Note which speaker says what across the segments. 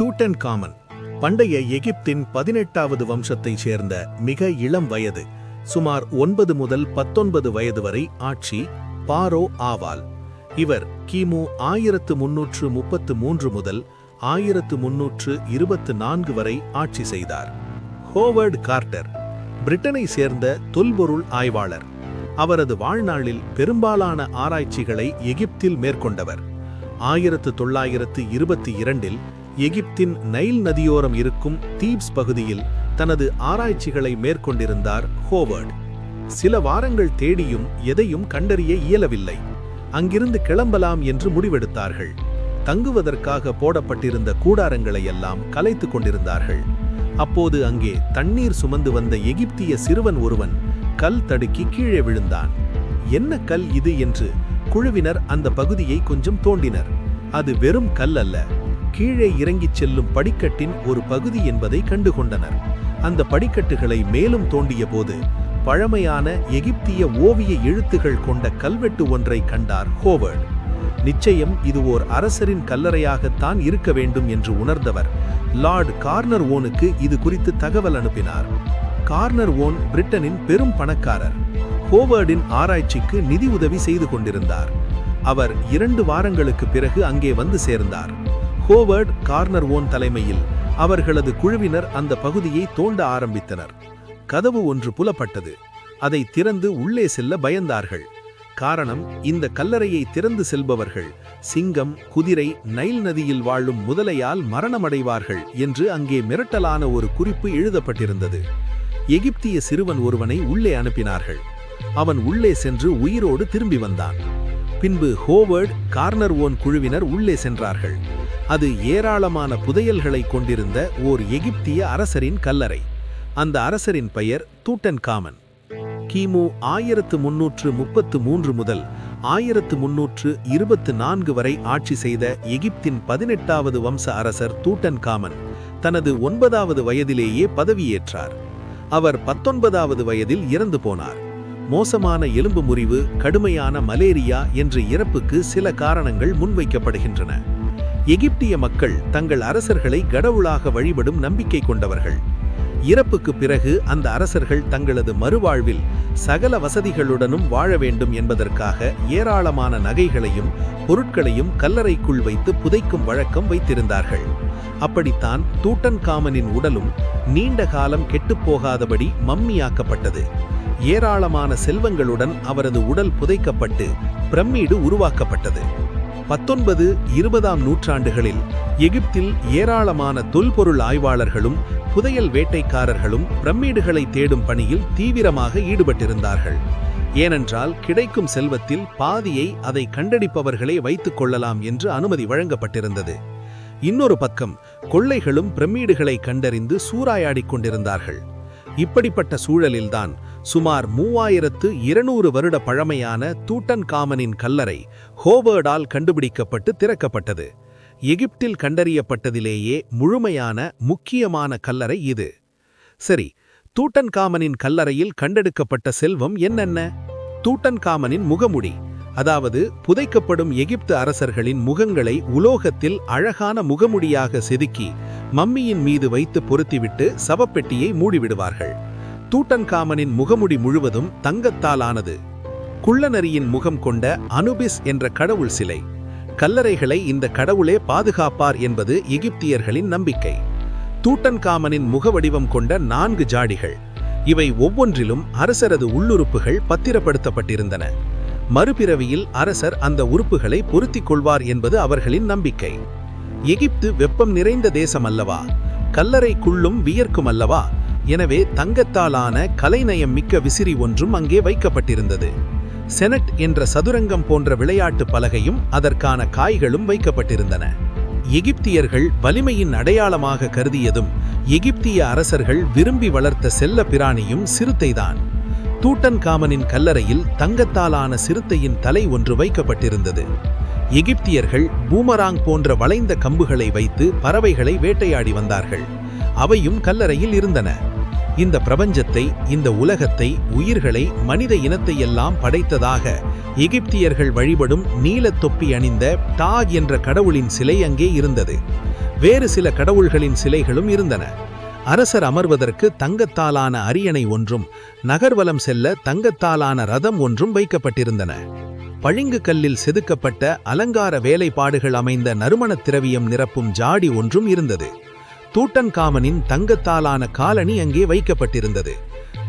Speaker 1: டூட்டன்காமன் பண்டைய எகிப்தின் 18வது வம்சத்தைச் சேர்ந்த மிக இளம் வயது, சுமார் 9 முதல் 19 வயது வரை ஆட்சி பாரோ ஆவால். இவர் கிமு 1333 முதல் 1324 வரை ஆட்சி செய்தார். ஹோவர்ட் கார்ட்டர் பிரிட்டனை சேர்ந்த தொல்பொருள் ஆய்வாளர். அவரது வாழ்நாளில் பெரும்பாலான ஆராய்ச்சிகளை எகிப்தில் மேற்கொண்டவர். 1922இல் எகிப்தின் நைல் நதியோரம் இருக்கும் தீப்ஸ் பகுதியில் தனது ஆராய்ச்சிகளை மேற்கொண்டிருந்தார் ஹோவர்ட். சில வாரங்கள் தேடியும் எதையும் கண்டறிய இயலவில்லை. அங்கிருந்து கிளம்பலாம் என்று முடிவெடுத்தார்கள். தங்குவதற்காக போடப்பட்டிருந்த கூடாரங்களை எல்லாம் கலைத்துக் கொண்டிருந்தார்கள். அப்போது அங்கே தண்ணீர் சுமந்து வந்த எகிப்திய சிறுவன் ஒருவன் கல் தடுக்கி கீழே விழுந்தான். என்ன கல் இது என்று குழுவினர் அந்த பகுதியை கொஞ்சம் தோண்டினர். அது வெறும் கல் அல்ல, கீழே இறங்கிச் செல்லும் படிக்கட்டின் ஒரு பகுதி என்பதை கண்டுகொண்டனர். அந்த படிக்கட்டுகளை மேலும் தோண்டிய போது பழமையான எகிப்திய ஓவிய எழுத்துகள் கொண்ட கல்வெட்டு ஒன்றை கண்டார் ஹோவர்ட். நிச்சயம் இது ஓர் அரசரின் கல்லறையாகத்தான் இருக்க வேண்டும் என்று உணர்ந்தவர் லார்ட் கார்னர்வோனுக்கு இது குறித்து தகவல் அனுப்பினார். கார்னர்வோன் பிரிட்டனின் பெரும் பணக்காரர். ஹோவர்டின் ஆராய்ச்சிக்கு நிதி உதவி செய்து கொண்டிருந்தார். அவர் 2 வாரங்களுக்கு பிறகு அங்கே வந்து சேர்ந்தார். ஹோவர்ட் கார்னர்வோன் தலைமையில் அவர்களது குழுவினர் அந்த பகுதியை தோண்ட ஆரம்பித்தனர். கதவு ஒன்று புலப்பட்டது. அதை திறந்து உள்ளே செல்ல பயந்தார்கள். காரணம், இந்த கல்லறையை திறந்து செல்பவர்கள் சிங்கம், குதிரை, நைல் நதியில் வாழும் முதலையால் மரணமடைவார்கள் என்று அங்கே மிரட்டலான ஒரு குறிப்பு எழுதப்பட்டிருந்தது. எகிப்திய சிறுவன் ஒருவனை உள்ளே அனுப்பினார்கள். அவன் உள்ளே சென்று உயிரோடு திரும்பி வந்தான். பின்பு ஹோவர்ட் கார்னர்வோன் குழுவினர் உள்ளே சென்றார்கள். அது ஏராளமான புதையல்களை கொண்டிருந்த ஓர் எகிப்திய அரசரின் கல்லறை. அந்த அரசரின் பெயர் டூட்டன்காமன். கிமு 1333 முதல் 1324 வரை ஆட்சி செய்த எகிப்தின் 18வது வம்ச அரசர் டூட்டன்காமன் தனது 9வது வயதிலேயே பதவியேற்றார். அவர் 19வது வயதில் இறந்து போனார். மோசமான எலும்பு முறிவு, கடுமையான மலேரியா என்ற இறப்புக்கு சில காரணங்கள் முன்வைக்கப்படுகின்றன. எகிப்திய மக்கள் தங்கள் அரசர்களை கடவுளாக வழிபடும் நம்பிக்கை கொண்டவர்கள். இறப்புக்கு பிறகு அந்த அரசர்கள் தங்களது மறுவாழ்வில் சகல வசதிகளுடனும் வாழ வேண்டும் என்பதற்காக ஏராளமான நகைகளையும் பொருட்களையும் கல்லறைக்குள் வைத்து புதைக்கும் வழக்கம் வைத்திருந்தார்கள். அப்படித்தான் டூட்டன்காமனின் உடலும் நீண்ட காலம் கெட்டுப்போகாதபடி மம்மியாக்கப்பட்டது. ஏராளமான செல்வங்களுடன் அவரது உடல் புதைக்கப்பட்டு பிரமிடு உருவாக்கப்பட்டது. 19, 20ஆம் நூற்றாண்டுகளில் எகிப்தில் ஏராளமான தொல்பொருள் ஆய்வாளர்களும் புதையல் வேட்டைக்காரர்களும் பிரமிடுகளை தேடும் பணியில் தீவிரமாக ஈடுபட்டிருந்தார்கள். ஏனென்றால் கிடைக்கும் செல்வத்தில் பாதியை அதை கண்டடிப்பவர்களே வைத்துக் கொள்ளலாம் என்று அனுமதி வழங்கப்பட்டிருந்தது. இன்னொரு பக்கம் கொள்ளைகளும் பிரமிடுகளை கண்டறிந்து சூறாயாடிக் கொண்டிருந்தார்கள். இப்படிப்பட்ட சூழலில்தான் சுமார் 3200 வருட பழமையான டூட்டன்காமனின் கல்லறை ஹோவர்டால் கண்டுபிடிக்கப்பட்டு திறக்கப்பட்டது. எகிப்தில் கண்டறியப்பட்டதிலேயே முழுமையான முக்கியமான கல்லறை இது. சரி, டூட்டன்காமனின் கல்லறையில் கண்டெடுக்கப்பட்ட செல்வம் என்னென்ன? டூட்டன்காமனின் முகமுடி, அதாவது புதைக்கப்படும் எகிப்து அரசர்களின் முகங்களை உலோகத்தில் அழகான முகமுடியாக செதுக்கி மம்மியின் மீது வைத்து பொருத்திவிட்டு சவப்பெட்டியை மூடிவிடுவார்கள். டூட்டன்காமனின் முகமுடி முழுவதும் தங்கத்தால் ஆனது. குள்ளநரியின் முகம் கொண்ட அனுபிஸ் என்ற கடவுள் சிலை. கல்லறைகளை இந்த கடவுளே பாதுகாப்பார் என்பது எகிப்தியர்களின் நம்பிக்கை. டூட்டன்காமனின் முகவடிவம் கொண்ட 4 ஜாடிகள். இவை ஒவ்வொன்றிலும் அரசரது உள்ளுறுப்புகள் பத்திரப்படுத்தப்பட்டிருந்தன. மறுபிறவியில் அரசர் அந்த உறுப்புகளை பொருத்திக் கொள்வார் என்பது அவர்களின் நம்பிக்கை. எகிப்து வெப்பம் நிறைந்த தேசம் அல்லவா? கல்லறைக்குள்ளும் வியர்க்கும் அல்லவா? எனவே தங்கத்தாலான கலைநயம் மிக்க விசிறி ஒன்றும் அங்கே வைக்கப்பட்டிருந்தது. செனட் என்ற சதுரங்கம் போன்ற விளையாட்டு பலகையும் அதற்கான காய்களும் வைக்கப்பட்டிருந்தன. எகிப்தியர்கள் வலிமையின் அடையாளமாக கருதியதும் எகிப்திய அரசர்கள் விரும்பி வளர்த்த செல்ல பிராணியும் சிறுத்தைதான். டூட்டன்காமனின் கல்லறையில் தங்கத்தாலான சிறுத்தையின் தலை ஒன்று வைக்கப்பட்டிருந்தது. எகிப்தியர்கள் பூமராங் போன்ற வளைந்த கம்புகளை வைத்து பறவைகளை வேட்டையாடி வந்தார்கள். அவையும் கல்லறையில் இருந்தன. இந்த பிரபஞ்சத்தை, இந்த உலகத்தை, உயிர்களை, மனித இனத்தை எல்லாம் படைத்ததாக எகிப்தியர்கள் வழிபடும் நீலத் தொப்பி அணிந்த டாக் என்ற கடவுளின் சிலை அங்கே இருந்தது. வேறு சில கடவுள்களின் சிலைகளும் இருந்தன. அரசர் அமர்வதற்கு தங்கத்தாலான அரியணை ஒன்றும் நகர்வலம் செல்ல தங்கத்தாலான ரதம் ஒன்றும் வைக்கப்பட்டிருந்தன. பளிங்கு கல்லில் செதுக்கப்பட்ட அலங்கார வேலைப்பாடுகள் அமைந்த நறுமணத் திரவியம் நிரப்பும் ஜாடி ஒன்றும் இருந்தது. தூட்டன்காமனின் தங்கத்தாலான காலணி அங்கே வைக்கப்பட்டிருந்தது.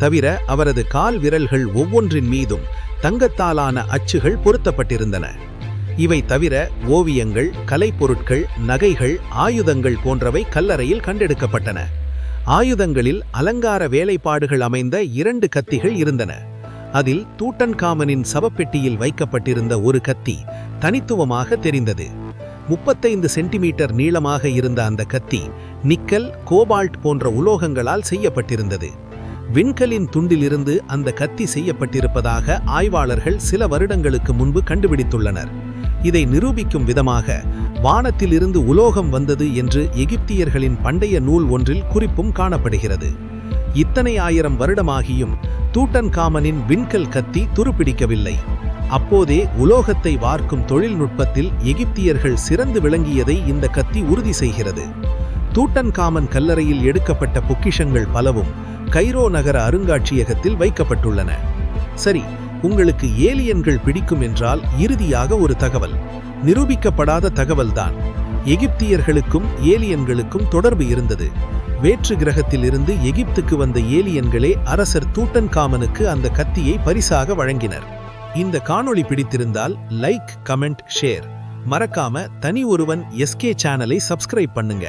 Speaker 1: தவிர அவரது கால் விரல்கள் ஒவ்வொன்றின் மீதும் தங்கத்தாலான அச்சுகள் பொருத்தப்பட்டிருந்தன. இவை தவிர ஓவியங்கள், கலைப்பொருட்கள், நகைகள், ஆயுதங்கள் போன்றவை கல்லறையில் கண்டெடுக்கப்பட்டன. ஆயுதங்களில் அலங்கார வேலைப்பாடுகள் அமைந்த 2 கத்திகள் இருந்தன. அதில் தூட்டன்காமனின் சவப்பெட்டியில் வைக்கப்பட்டிருந்த ஒரு கத்தி தனித்துவமாக தெரிந்தது. 35 சென்டிமீட்டர் நீளமாக இருந்த அந்த கத்தி நிக்கல், கோபால்ட் போன்ற உலோகங்களால் செய்யப்பட்டிருந்தது. விண்கலின் துண்டிலிருந்து அந்த கத்தி செய்யப்பட்டிருப்பதாக ஆய்வாளர்கள் சில வருடங்களுக்கு முன்பு கண்டுபிடித்துள்ளனர். இதை நிரூபிக்கும் விதமாக வானத்திலிருந்து உலோகம் வந்தது என்று எகிப்தியர்களின் பண்டைய நூல் ஒன்றில் குறிப்பும் காணப்படுகிறது. இத்தனை 1000 வருடமாகியும் தூட்டன்காமனின் விண்கல் கத்தி துருப்பிடிக்கவில்லை. அப்போதே உலோகத்தை வார்க்கும் தொழில்நுட்பத்தில் எகிப்தியர்கள் சிறந்து விளங்கியதை இந்த கத்தி உறுதி செய்கிறது. தூட்டன்காமன் கல்லறையில் எடுக்கப்பட்ட பொக்கிஷங்கள் பலவும் கைரோ நகர அருங்காட்சியகத்தில் வைக்கப்பட்டுள்ளன. சரி, உங்களுக்கு ஏலியன்கள் பிடிக்கும் என்றால் இறுதியாக ஒரு தகவல், நிரூபிக்கப்படாத தகவல்தான். எகிப்தியர்களுக்கும் ஏலியன்களுக்கும் தொடர்பு இருந்தது. வேற்று கிரகத்தில் இருந்து எகிப்துக்கு வந்த ஏலியன்களே அரசர் தூட்டன்காமனுக்கு அந்த கத்தியை பரிசாக வழங்கினர். இந்த காணொளி பிடித்திருந்தால் லைக், கமெண்ட், ஷேர். மறக்காம தனி ஒருவன் SK சேனலை சப்ஸ்கிரைப் பண்ணுங்க.